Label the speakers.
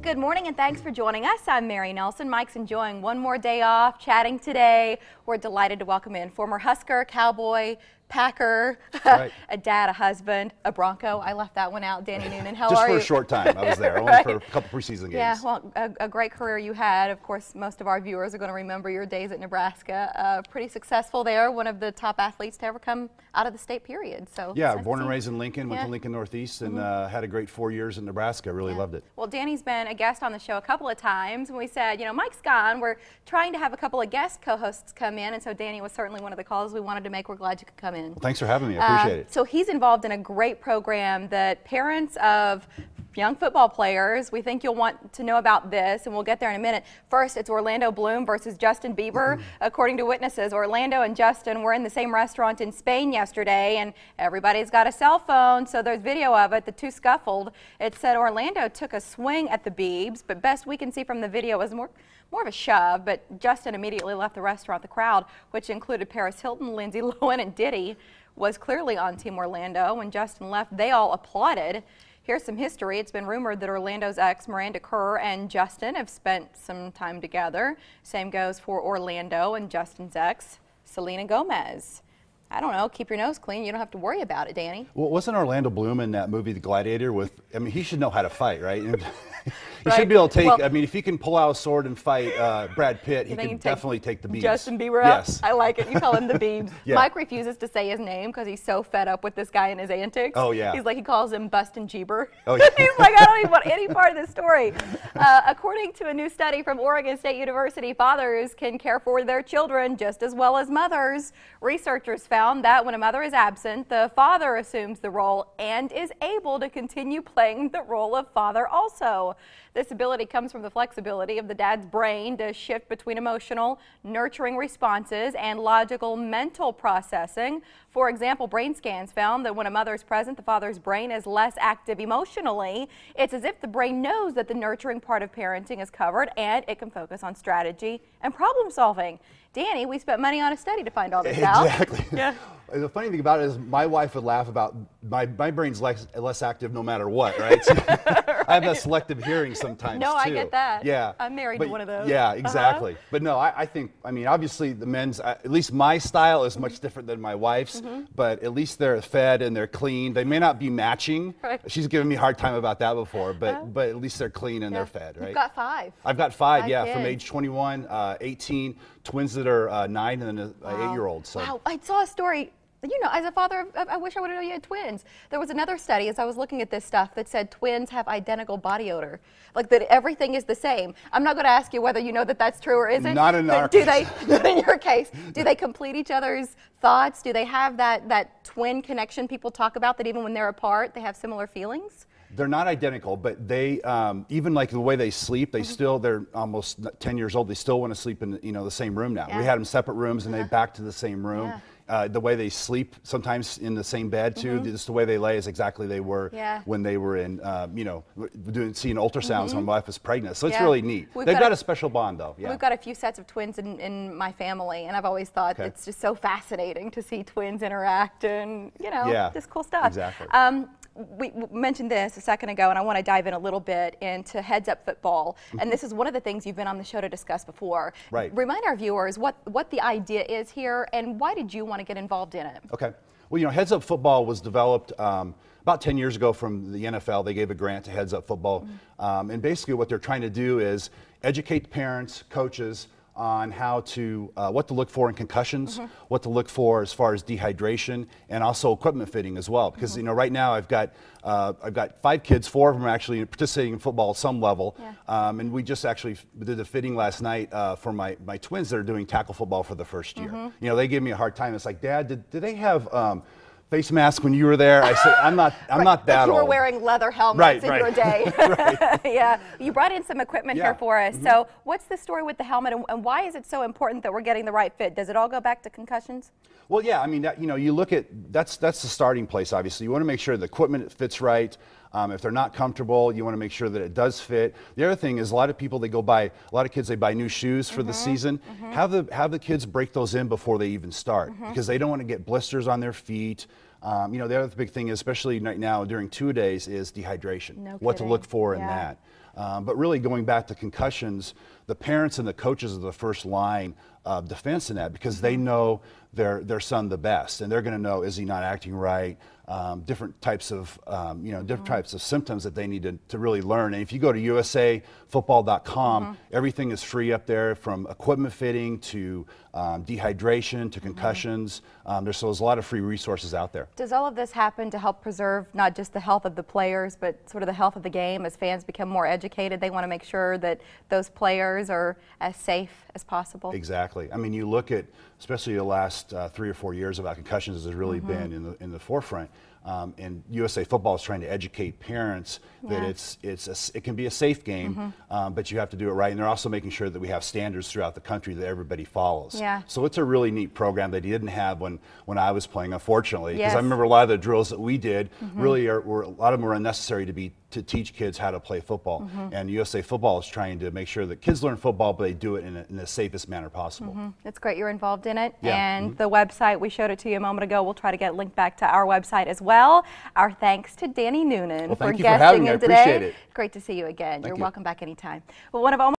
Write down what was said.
Speaker 1: Good morning and thanks for joining us. I'm Mary Nelson. Mike's enjoying one more day off, chatting today. We're delighted to welcome in former Husker, Cowboy, Packer,
Speaker 2: Right.
Speaker 1: a dad, a husband, a Bronco. I left that one out. Danny Noonan, how
Speaker 2: Just
Speaker 1: are
Speaker 2: for
Speaker 1: you?
Speaker 2: a short time. I was there, only
Speaker 1: Right.
Speaker 2: for a couple preseason games.
Speaker 1: Yeah, well, a great career you had. Of course, most of our viewers are going to remember your days at Nebraska. Pretty successful there, one of the top athletes to ever come out of the state period. So
Speaker 2: Yeah,
Speaker 1: nice
Speaker 2: born
Speaker 1: to
Speaker 2: and
Speaker 1: see.
Speaker 2: raised in Lincoln, went to Lincoln Northeast, and had a great 4 years in Nebraska. Really loved it.
Speaker 1: Well, Danny's been a guest on the show a couple of times, and we said, you know, Mike's gone. We're trying to have a couple of guest co-hosts come in, and so Danny was certainly one of the calls we wanted to make. We're glad you could come in.
Speaker 2: Well, thanks for having me. I appreciate it.
Speaker 1: So he's involved in a great program that parents of young football players, we think you'll want to know about this, and we'll get there in a minute. First, it's Orlando Bloom versus Justin Bieber. According to witnesses, Orlando and Justin were in the same restaurant in Spain yesterday, and everybody's got a cell phone, so there's video of it. The two scuffled. It said Orlando took a swing at the Biebs, but best we can see from the video was more of a shove, but Justin immediately left the restaurant. The crowd, which included Paris Hilton, Lindsay Lohan, and Diddy, was clearly on Team Orlando. When Justin left, they all applauded. Here's some history. It's been rumored that Orlando's ex, Miranda Kerr, and Justin have spent some time together. Same goes for Orlando and Justin's ex, Selena Gomez. I don't know, keep your nose clean. You don't have to worry about it, Danny.
Speaker 2: Well, wasn't Orlando Bloom in that movie, The Gladiator? I mean, he should know how to fight, right? He
Speaker 1: Right.
Speaker 2: should be able to take,
Speaker 1: Well,
Speaker 2: I mean, if he can pull out a sword and fight Brad Pitt, he can definitely take the Biebs.
Speaker 1: Justin Bieber out?
Speaker 2: Yes.
Speaker 1: I like it. You call him the Biebs.
Speaker 2: Yeah.
Speaker 1: Mike refuses to say his name because he's so fed up with this guy and his antics.
Speaker 2: Oh, yeah.
Speaker 1: He's like, he calls him Bustin' Jeeber.
Speaker 2: Oh, yeah.
Speaker 1: He's like, I don't even want any part of this story. According to a new study from Oregon State University, fathers can care for their children just as well as mothers. Researchers found that when a mother is absent, the father assumes the role and is able to continue playing the role of father also. This ability comes from the flexibility of the dad's brain to shift between emotional, nurturing responses and logical mental processing. For example, brain scans found that when a mother is present, the father's brain is less active emotionally. It's as if the brain knows that the nurturing part of parenting is covered and it can focus on strategy and problem solving. Danny, we spent money on a study to find all this out.
Speaker 2: Exactly.
Speaker 1: Yeah.
Speaker 2: The funny thing about it is my wife would laugh about my brain's less active no matter what, right? So I have that selective hearing sometimes
Speaker 1: No,
Speaker 2: too.
Speaker 1: I get that.
Speaker 2: Yeah.
Speaker 1: I'm married to one of those.
Speaker 2: Yeah, exactly. But no, I think, I mean, obviously the men's, at least my style is much different than my wife's, but at least they're fed and they're clean. They may not be matching.
Speaker 1: Right.
Speaker 2: She's given me a hard time about that before, but at least they're clean and they're fed, right?
Speaker 1: You've got five.
Speaker 2: I've got five, yeah,
Speaker 1: kids.
Speaker 2: from age 21, 18, twins that are 9 and then an 8-year-old. So.
Speaker 1: Wow, I saw a story. You know, as a father, I wish I would have known you had twins. There was another study as I was looking at this stuff that said twins have identical body odor, like that everything is the same. I'm not going to ask you whether you know that that's true or isn't.
Speaker 2: Not in our
Speaker 1: do
Speaker 2: case.
Speaker 1: Not in your case. Do they complete each other's thoughts? Do they have that twin connection people talk about, that even when they're apart, they have similar feelings?
Speaker 2: They're not identical, but they, even like the way they sleep, they still, they're almost 10 years old, they still want to sleep in, the same room now.
Speaker 1: Yeah.
Speaker 2: We had them separate rooms and they back to the same room.
Speaker 1: Yeah.
Speaker 2: The way they sleep, sometimes in the same bed too, just the way they lay is exactly they were when they were in, seeing ultrasounds when my wife was pregnant. So it's really neat. They've got a special bond though. Yeah.
Speaker 1: We've got a few sets of twins in my family, and I've always thought it's just so fascinating to see twins interact and, just cool stuff.
Speaker 2: Exactly.
Speaker 1: We mentioned this a second ago, and I want to dive in a little bit into heads-up football. And this is one of the things you've been on the show to discuss before.
Speaker 2: Right.
Speaker 1: Remind our viewers what the idea is here, and why did you want to get involved in it?
Speaker 2: Okay. Well, heads-up football was developed about 10 years ago from the NFL. They gave a grant to heads-up football. And basically what they're trying to do is educate parents, coaches, on how to, what to look for in concussions, what to look for as far as dehydration, and also equipment fitting as well. Because right now I've got 5 kids, 4 of them are actually participating in football at some level, and we just actually did a fitting last night for my twins that are doing tackle football for the first year. They gave me a hard time. It's like, Dad, did they have face mask when you were there? I said, I'm not that
Speaker 1: you
Speaker 2: old.
Speaker 1: were wearing leather helmets in your day. Yeah, you brought in some equipment here for us. So what's the story with the helmet, and why is it so important that we're getting the right fit? Does it all go back to concussions?
Speaker 2: Well, yeah, I mean, you look at, that's the starting place, obviously. You want to make sure the equipment fits right. If they're not comfortable, you want to make sure that it does fit. The other thing is a lot of people, a lot of kids, they buy new shoes for the season. Have the kids break those in before they even start, because they don't want to get blisters on their feet. The other big thing, especially right now during 2-a-days, is dehydration.
Speaker 1: No
Speaker 2: what to
Speaker 1: kidding.
Speaker 2: look for in that. But really going back to concussions, the parents and the coaches are the first line of defense in that, because they know their son the best, and they're going to know, is he not acting right? Different types of different types of symptoms that they need to really learn. And if you go to usafootball.com, everything is free up there, from equipment fitting to dehydration to concussions. There's a lot of free resources out there.
Speaker 1: Does all of this happen to help preserve not just the health of the players, but sort of the health of the game? As fans become more educated, they want to make sure that those players are as safe as possible.
Speaker 2: Exactly. I mean, you look at, especially the last 3 or 4 years about concussions, has really been in the forefront. And USA Football is trying to educate parents that it can be a safe game, but you have to do it right. And they're also making sure that we have standards throughout the country that everybody follows.
Speaker 1: Yeah.
Speaker 2: So it's a really neat program that he didn't have when I was playing, unfortunately, because I remember a lot of the drills that we did really were a lot of them were unnecessary to teach kids how to play football. And USA Football is trying to make sure that kids learn football, but they do it in the safest manner possible.
Speaker 1: It's great you're involved in it.
Speaker 2: Yeah.
Speaker 1: And the website, we showed it to you a moment ago. We'll try to get linked back to our website as well. Our thanks to Danny Noonan
Speaker 2: Well,
Speaker 1: for
Speaker 2: thank you
Speaker 1: guesting
Speaker 2: for having me.
Speaker 1: in
Speaker 2: I
Speaker 1: today.
Speaker 2: appreciate it.
Speaker 1: Great to see you again. You're
Speaker 2: you.
Speaker 1: welcome back anytime. Well, one of